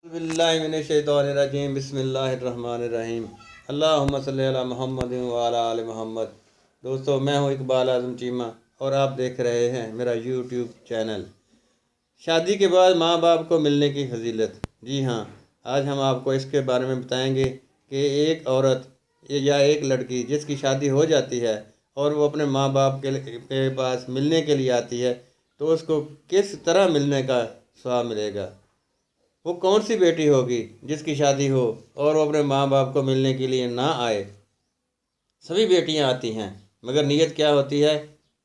बिस्मिल्लाहिर्रहमानिर्रहीम बिस्मिल्लाहिर्रहमानिर्रहीम अल्लाहुम्मा सल्ली अला मुहम्मद व अला आलि मोहम्मद। दोस्तों, मैं हूं इकबाल आज़म चीमा और आप देख रहे हैं मेरा यूट्यूब चैनल। शादी के बाद माँ बाप को मिलने की फजीलत। जी हाँ, आज हम आपको इसके बारे में बताएंगे कि एक औरत या एक लड़की जिसकी शादी हो जाती है और वो अपने माँ बाप के पास मिलने के लिए आती है तो उसको किस तरह मिलने का स्वाब मिलेगा। वो कौन सी बेटी होगी जिसकी शादी हो और वो अपने माँ बाप को मिलने के लिए ना आए। सभी बेटियां आती हैं, मगर नीयत क्या होती है?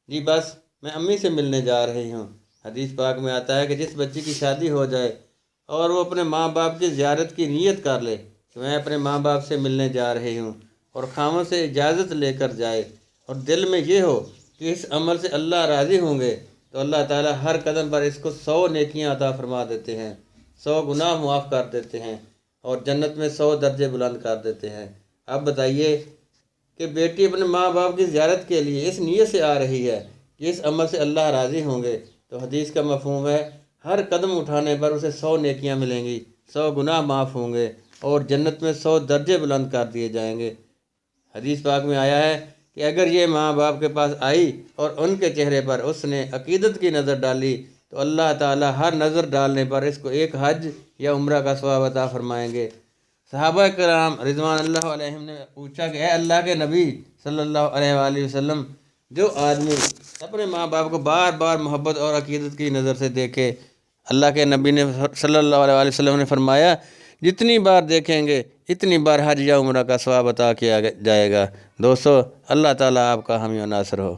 जी बस मैं अम्मी से मिलने जा रही हूँ। हदीस पाक में आता है कि जिस बच्ची की शादी हो जाए और वो अपने माँ बाप की ज़ियारत की नीयत कर ले कि मैं अपने माँ बाप से मिलने जा रही हूँ और खामों से इजाज़त लेकर जाए और दिल में ये हो कि इस अमल से अल्लाह राज़ी होंगे, तो अल्लाह ताला हर कदम पर इसको 100 नेकियां अता फरमा देते हैं, 100 गुनाह माफ़ कर देते हैं और जन्नत में 100 दर्जे बुलंद कर देते हैं। अब बताइए कि बेटी अपने माँ बाप की ज़ियारत के लिए इस नीयत से आ रही है कि इस अमल से अल्लाह राज़ी होंगे, तो हदीस का मफ़हूम है हर कदम उठाने पर उसे 100 नेकियां मिलेंगी, 100 गुनाह माफ़ होंगे और जन्नत में 100 दर्जे बुलंद कर दिए जाएंगे। हदीस पाक में आया है कि अगर ये माँ बाप के पास आई और उनके चेहरे पर उसने अकीदत की नज़र डाली तो अल्लाह ताला हर नज़र डालने पर इसको एक हज या उम्रा का सवाब अता फरमाएंगे। सहाबा कराम रिज़वान अल्लाह अलैहिम ने पूछा कि अल्लाह के नबी सल्लल्लाहु अलैहि वसल्लम, जो आदमी अपने माँ बाप को बार बार मोहब्बत और अकीदत की नज़र से देखे, अल्लाह के नबी ने सल्लल्लाहु अलैहि वसल्लम ने फरमाया जितनी बार देखेंगे इतनी बार हज या उम्रा का सवाब अता किया जाएगा। दोस्तों, अल्लाह ताला आपका हामी और नासर हो।